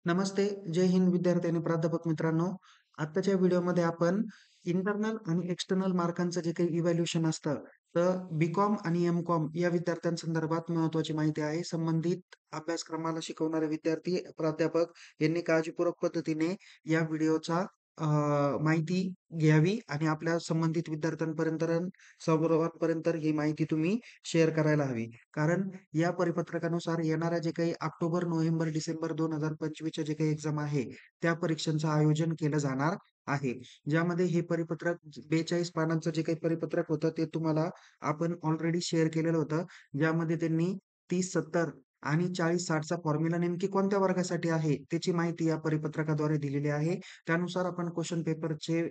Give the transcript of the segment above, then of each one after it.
नमस्ते. जय हिंद विद्यार्थी आणि प्राध्यापक मित्रांनो. आत्ताच्या व्हिडिओमध्ये आपण इंटरनल आणि एक्सटर्नल मार्कांचं जे काही इव्हॅल्युएशन असतं, तर बी-कॉम आणि एम-कॉम या विद्यार्थ्यांसंदर्भात महत्त्वाची माहिती आहे. संबंधित अभ्यासक्रमाला शिकवणारे विद्यार्थी, प्राध्यापक यांनी काळजीपूर्वक पद्धतीने या व्हिडिओचा माहिती घ्यावी आणि आपल्या संबंधित विद्यार्थ्यांपर्यंत सर्वांपर्यंत ही माहिती तुम्ही शेअर करायला हवी. कारण या परिपत्रकानुसार येणाऱ्या जे काही ऑक्टोबर, नोव्हेंबर, डिसेंबर 2025च्या जे काही एक्झाम आहे, त्या परीक्षांचं आयोजन केलं जाणार आहे. ज्यामध्ये हे परिपत्रक 42 पानांचं जे काही परिपत्रक होतं, ते तुम्हाला आपण ऑलरेडी शेअर केलेलं होतं. ज्यामध्ये त्यांनी 30, 70 आणि 40, 60चा फॉर्म्युला नेमकी कोणत्या वर्गासाठी आहे, त्याची माहिती या परिपत्रकाद्वारे दिलेली आहे. त्यानुसार आपण क्वेशन पेपरचे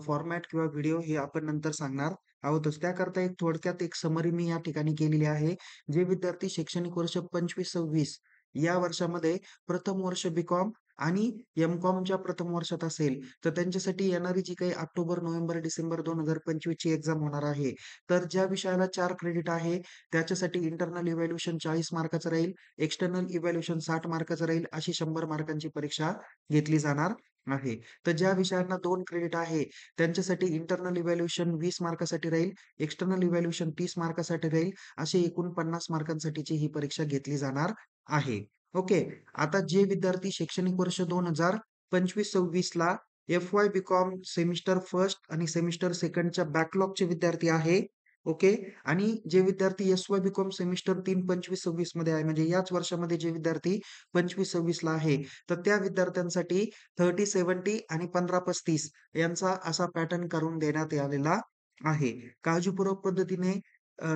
फॉर्मॅट किंवा व्हिडिओ हे आपण नंतर सांगणार आहोतच. त्याकरता एक थोडक्यात एक समरी मी या ठिकाणी केलेली आहे. जे विद्यार्थी शैक्षणिक वर्ष 25-26 या वर्षामध्ये प्रथम वर्ष बी-कॉम आणि एम-कॉमच्या प्रथम वर्षात असेल, तर त्यांच्यासाठी येणारी जी काही ऑक्टोबर, नोव्हेंबर, डिसेंबर 2025 ची एक्झाम होणार आहे. तर ज्या विषयाला 4 क्रेडिट आहे, त्याच्यासाठी इंटरनल इव्हॅल्युएशन 40 मार्काचं राहील, एक्सटर्नल इव्हॅल्युएशन 60 मार्काचं राहील, अशी 100 मार्कांची परीक्षा घेतली जाणार आहे. तर ज्या विषयांना 2 क्रेडिट आहे, त्यांच्यासाठी इंटरनल इव्हॅल्युएशन 20 मार्कासाठी राहील, एक्सटर्नल इव्हॅल्युएशन 30 मार्कासाठी राहील, असे एकूण 50 मार्कांसाठीची ही परीक्षा घेतली जाणार आहे. ओके. आता जे विद्यार्थी शैक्षणिक वर्ष 2025-26 ला एफ-वाय बी-कॉम सेमिस्टर फर्स्ट आणि सेमिस्टर सेकंडच्या बॅकलॉगचे विद्यार्थी आहे. ओके. आणि जे विद्यार्थी एस-वाय बी-कॉम सेमिस्टर 3 25-26 मध्ये आहे, म्हणजे याच वर्षामध्ये जे विद्यार्थी 25-26 ला आहे, तर त्या विद्यार्थ्यांसाठी 30-70 आणि 15-35 यांचा असा पॅटर्न करून देण्यात आलेला आहे. काळजीपूर्वक पद्धतीने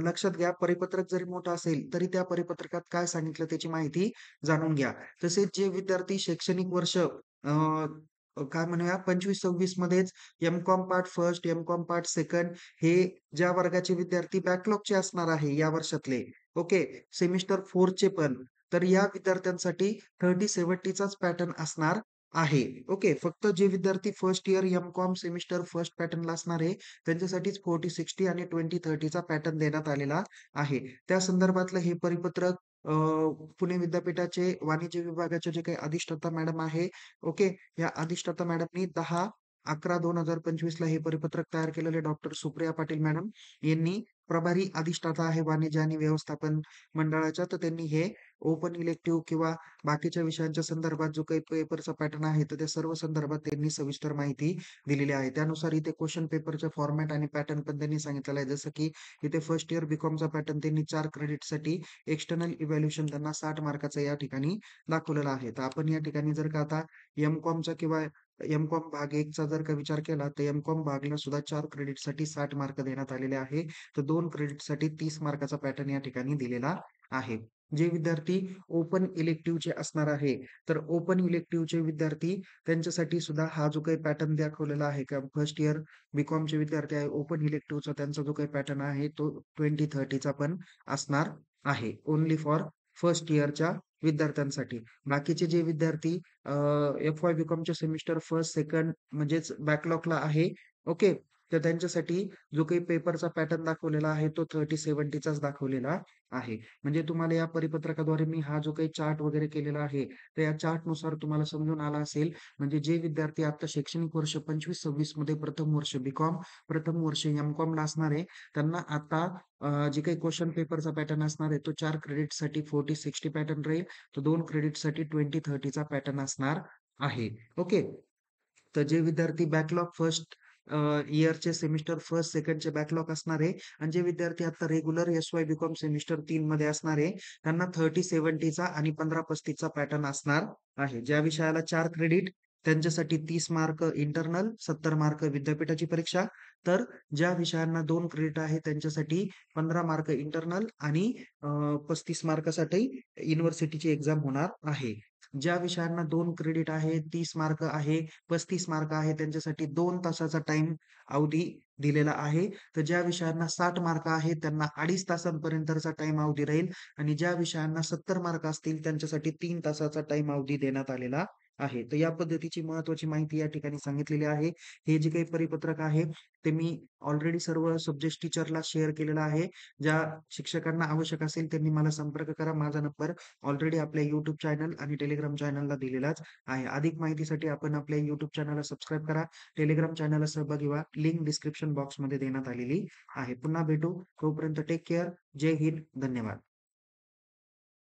लक्षात घ्या. परिपत्रक जरी मोठं असेल, तरी त्या परिपत्रकात काय सांगितलं त्याची माहिती जाणून घ्या. तसेच जे विद्यार्थी शैक्षणिक वर्ष काय म्हणूया 25-26 मध्येच M.Com part first, M.Com part second हे ज्या वर्गाचे विद्यार्थी बॅकलॉगचे असणार आहे या वर्षातले, ओके. सेमिस्टर 4 चे पण. तर या विद्यार्थ्यांसाठी 30-70 चाच पॅटर्न असणार आहे. ओके. फक्त जे विद्यार्थी first year M com semester first पॅटर्नला असणार आहे, त्यांच्यासाठीच 40-60 आणि 20-30 चा पॅटर्न देण्यात आलेला आहे. त्या संदर्भातलं हे परिपत्रक अ, पुणे विद्यापीठाचे वाणिज्य विभागाचे जे काही अधिष्ठाता मॅडम आहे, ओके. या अधिष्ठाता मॅडमनी 10/11/2025 ला हे परिपत्रक तयार केलेले डॉक्टर सुप्रिया पाटील मॅडम यांनी प्रभारी अधिष्ठाता आहे वाणिज्य आणि व्यवस्थापन मंडळाच्या, तर त्यांनी हे ओपन इलेक्टिव्ह किंवा बाकीच्या विषयांच्या संदर्भात जो काही पेपरचा पॅटर्न आहे, तर त्या सर्व संदर्भात त्यांनी सविस्तर माहिती दिलेली आहे. त्यानुसार इथे क्वेशन पेपरचे फॉर्मॅट आणि पॅटर्न पण त्यांनी सांगितलेला आहे. जसं की इथे फर्स्ट इयर बी-कॉमचा पॅटर्न त्यांनी 4 क्रेडिटसाठी एक्सटर्नल इव्हॅल्युएशन त्यांना 60 मार्काचं या ठिकाणी दाखवलेलं आहे. तर आपण या ठिकाणी जर का आता एम-कॉमचा किंवा एम-कॉम भाग 1 चा जर का विचार केला, तर एम-कॉम भागला सुद्धा 4 क्रेडिटसाठी 60 मार्क देण्यात आलेले आहे. तर 2 क्रेडिटसाठी 30 मार्काचा पॅटर्न या ठिकाणी दिलेला आहे. जे विद्यार्थी ओपन इलेक्टिव्हचे असणार आहे, तर ओपन इलेक्टिव्हचे विद्यार्थी त्यांच्यासाठी सुद्धा हा जो काही पॅटर्न दाखवलेला आहे का फर्स्ट इयर बी-कॉमचे विद्यार्थी आहे, ओपन इलेक्टिव्हचा त्यांचा जो काही पॅटर्न आहे, तो 20-30 पण असणार आहे. ओन्ली फॉर फर्स्ट इयरच्या विद्यार्थ्यांसाठी. बाकीचे जे विद्यार्थी एफ-वाय बी-कॉमच्या सेमिस्टर फर्स्ट, सेकंड म्हणजेच बॅकलॉगला आहे, ओके. तर त्यांच्यासाठी जो काही पेपरचा पॅटर्न दाखवलेला आहे, तो 30-70 चाच दाखवलेला आहे. म्हणजे तुम्हाला या परिपत्रकाद्वारे मी हा जो काही चार्ट वगैरे केलेला आहे, तर या चार्टनुसार तुम्हाला समजून आला असेल. म्हणजे जे विद्यार्थी आता शैक्षणिक वर्ष 25-26 मध्ये प्रथम वर्ष बी-कॉम, प्रथम वर्ष एम-कॉमला असणार आहे, त्यांना आता जे काही क्वेशन पेपरचा पॅटर्न असणार आहे, तो 4 क्रेडिटसाठी 40-60 पॅटर्न राहील. तर 2 क्रेडिटसाठी 20-30 चा पॅटर्न असणार आहे. ओके. तर जे विद्यार्थी बॅकलॉग फर्स्ट इयरचे सेमिस्टर फर्स्ट, सेकंडचे बॅकलॉग असणार आहे आणि जे विद्यार्थी आता रेग्युलर एस-वाय बी-कॉम सेमिस्टर 3 मध्ये असणार आहे, त्यांना 30-70 चा आणि 15-35 चा पॅटर्न असणार आहे. ज्या विषयाला 4 क्रेडिट त्यांच्यासाठी 30 मार्क इंटरनल, 70 मार्क विद्यापीठाची परीक्षा. तर ज्या विषयांना 2 क्रेडिट आहे त्यांच्यासाठी 15 मार्क इंटरनल आणि 35 मार्कासाठी युनिव्हर्सिटीची एक्झाम होणार आहे. ज्या विषयांना 2 क्रेडिट आहे, 30 मार्क आहे, 35 मार्क आहे, त्यांच्यासाठी 2 तासाचा टाईम अवधी दिलेला आहे. तर ज्या विषयांना 60 मार्क आहेत, त्यांना 2.5 तासांपर्यंतचा टाईम अवधी राहील आणि ज्या विषयांना 70 मार्क असतील, त्यांच्यासाठी 3 तासाचा टाईम अवधी देण्यात आलेला आहे. तर या पद्धतीची महत्त्वाची माहिती या ठिकाणी सांगितलेली आहे. हे जे काही परिपत्रक आहे, ते मी ऑलरेडी सर्व सब्जेक्ट टीचरला शेअर केलेलं आहे. ज्या शिक्षकांना आवश्यक असेल त्यांनी मला संपर्क करा. माझा नंबर ऑलरेडी आपल्या YouTube चॅनल आणि Telegram चॅनलला दिलेलाच आहे. अधिक माहितीसाठी आपण आपल्या YouTube चॅनलला सबस्क्राईब करा. Telegram चॅनलला सहभागी व्हा. लिंक डिस्क्रिप्शन बॉक्समध्ये देण्यात आलेली आहे. पुन्हा भेटू. तोपर्यंत टेक केअर. जय हिंद. धन्यवाद.